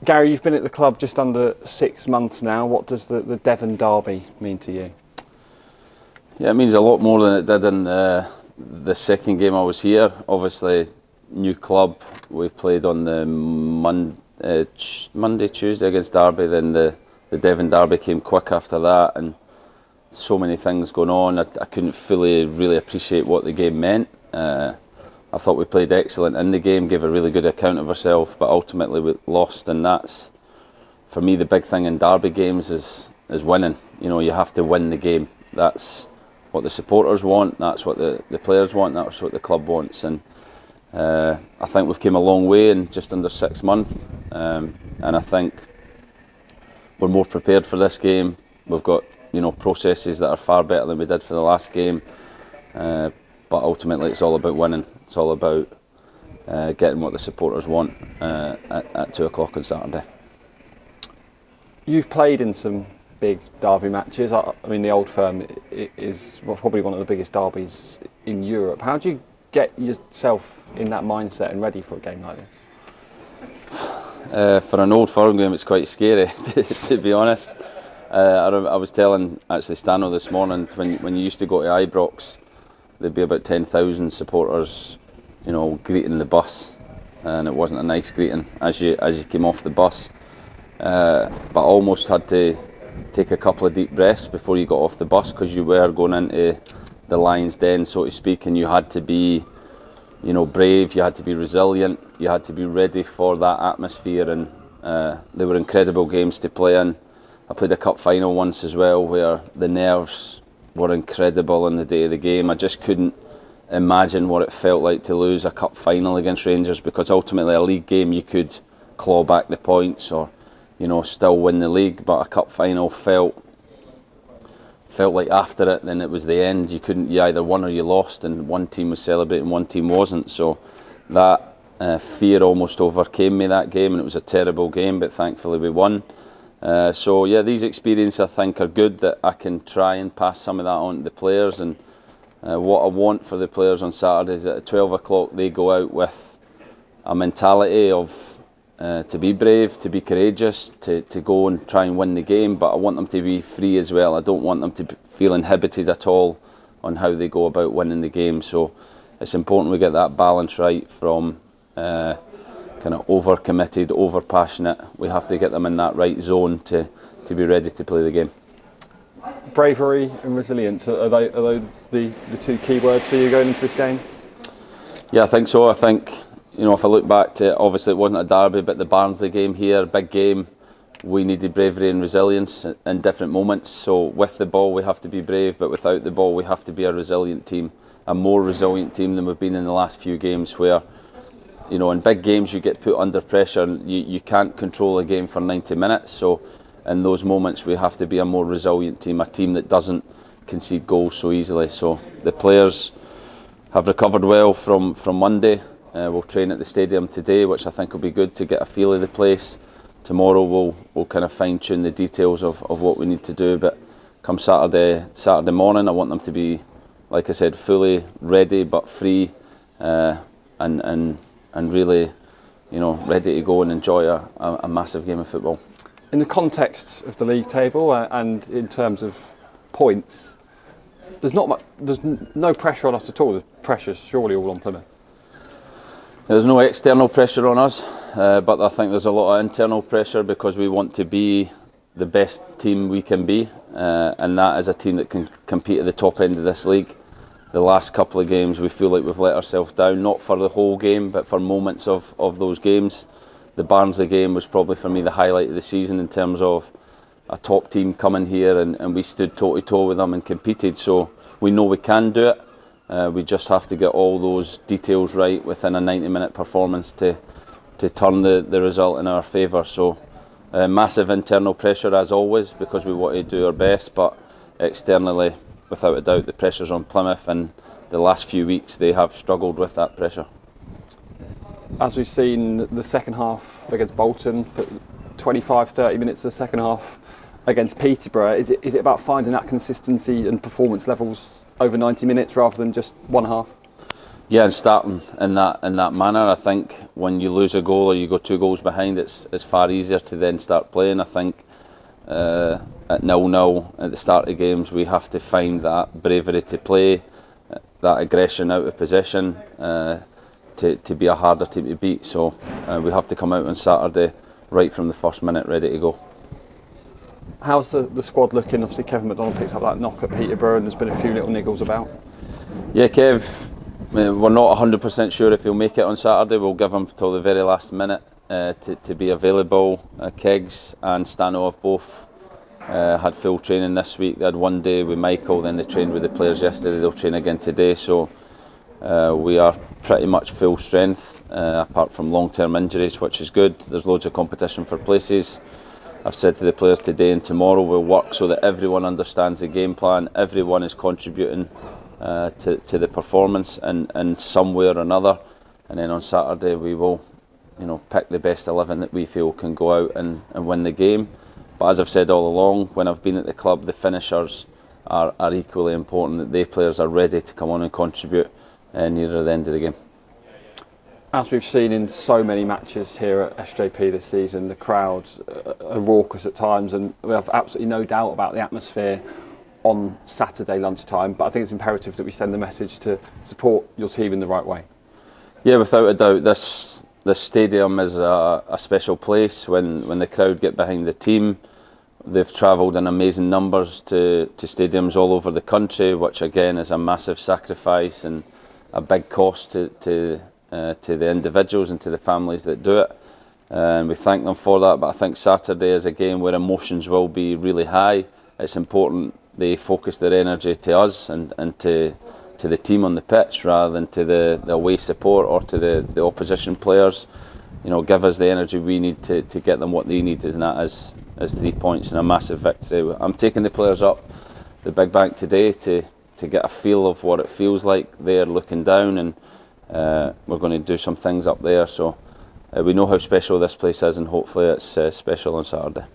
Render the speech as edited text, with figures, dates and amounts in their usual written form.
Gary, you've been at the club just under 6 months now. What does the Devon derby mean to you? Yeah, it means a lot more than it did in the second game I was here. Obviously, new club. We played on the Monday, Tuesday against Derby. Then the Devon derby came quick after that, and so many things going on. I couldn't fully really appreciate what the game meant. I thought we played excellent in the game, gave a really good account of ourselves, but ultimately we lost, and that's, for me, the big thing in derby games is winning. You know, you have to win the game. That's what the supporters want, that's what the players want, that's what the club wants, and I think we've come a long way in just under 6 months, and I think we're more prepared for this game. We've got, you know, processes that are far better than we did for the last game, but ultimately it's all about winning. It's all about getting what the supporters want at 2 o'clock on Saturday. You've played in some big derby matches. I mean, the Old Firm is probably one of the biggest derbies in Europe. How do you get yourself in that mindset and ready for a game like this? For an Old Firm game, it's quite scary, to be honest. I was telling actually Stano this morning, when you used to go to Ibrox, there'd be about 10,000 supporters, you know, greeting the bus, and it wasn't a nice greeting as you came off the bus. But I almost had to take a couple of deep breaths before you got off the bus, because you were going into the lion's den, so to speak, and you had to be, you know, brave. You had to be resilient. You had to be ready for that atmosphere, and they were incredible games to play in. I played a cup final once as well, where the nerves were incredible on the day of the game. I just couldn't imagine what it felt like to lose a cup final against Rangers, because ultimately a league game you could claw back the points or, you know, still win the league, but a cup final felt like after it, then it was the end. You either won or you lost, and one team was celebrating, one team wasn't. So that fear almost overcame me that game, and it was a terrible game, but thankfully we won. So yeah, these experiences I think are good, that I can try and pass some of that on to the players, and what I want for the players on Saturday is that at 12 o'clock they go out with a mentality of to be brave, to be courageous, to go and try and win the game, but I want them to be free as well. I don't want them to feel inhibited at all on how they go about winning the game. So it's important we get that balance right, from kind of over-committed, over-passionate. We have to get them in that right zone to be ready to play the game. Bravery and resilience, are those the two key words for you going into this game? Yeah, I think so. I think, you know, if I look back to, obviously it wasn't a derby, but the Barnsley game here, big game, we needed bravery and resilience in different moments. So with the ball we have to be brave, but without the ball we have to be a resilient team, a more resilient team than we've been in the last few games, where, you know, in big games you get put under pressure and you can't control a game for 90 minutes. So in those moments we have to be a more resilient team, a team that doesn't concede goals so easily. So the players have recovered well from Monday. We'll train at the stadium today, which I think will be good to get a feel of the place. Tomorrow we'll kind of fine tune the details of what we need to do, but come Saturday morning I want them to be, like I said, fully ready but free, and really, you know, ready to go and enjoy a massive game of football. In the context of the league table and in terms of points, there's no pressure on us at all. The pressure's surely all on Plymouth. There's no external pressure on us, but I think there's a lot of internal pressure, because we want to be the best team we can be, and that is a team that can compete at the top end of this league. The last couple of games we feel like we've let ourselves down, not for the whole game but for moments of those games. The Barnsley game was probably for me the highlight of the season, in terms of a top team coming here and we stood toe to toe with them and competed. So we know we can do it. We just have to get all those details right within a 90-minute performance to turn the result in our favour. So massive internal pressure as always, because we want to do our best, but externally, without a doubt, the pressure's on Plymouth, and the last few weeks they have struggled with that pressure. As we've seen the second half against Bolton, for 25-30 minutes of the second half against Peterborough, is it about finding that consistency and performance levels over 90 minutes rather than just one half? Yeah, and starting in that manner, I think when you lose a goal or you go 2 goals behind, it's far easier to then start playing. I think at 0-0 at the start of games, we have to find that bravery to play, that aggression out of possession, to be a harder team to beat. So we have to come out on Saturday right from the first minute ready to go. How's the squad looking? Obviously Kevin McDonald picked up that knock at Peterborough and there's been a few little niggles about. Yeah, Kev, we're not 100% sure if he'll make it on Saturday. We'll give him till the very last minute to be available. Keggs and Stano have both had full training this week. They had 1 day with Michael, then they trained with the players yesterday. They'll train again today, so we are pretty much full strength, apart from long-term injuries, which is good. There's loads of competition for places. I've said to the players today and tomorrow we'll work so that everyone understands the game plan, everyone is contributing to the performance in some way or another, and then on Saturday we will, pick the best 11 that we feel can go out and win the game. But as I've said all along, when I've been at the club, the finishers are equally important, that they players are ready to come on and contribute near the end of the game. As we've seen in so many matches here at SJP this season, the crowd are raucous at times, and we have absolutely no doubt about the atmosphere on Saturday lunchtime, but I think it's imperative that we send the message to support your team in the right way. Yeah, without a doubt, this stadium is a special place when the crowd get behind the team. They've travelled in amazing numbers to stadiums all over the country, which again is a massive sacrifice and a big cost to the individuals and to the families that do it. And we thank them for that, but I think Saturday is a game where emotions will be really high. It's important they focus their energy to us and to the team on the pitch rather than to the away support or to the opposition players. Give us the energy we need to get them what they need, and that is 3 points and a massive victory. I'm taking the players up the Big Bank today to get a feel of what it feels like there looking down, and we're going to do some things up there. So we know how special this place is, and hopefully it's special on Saturday.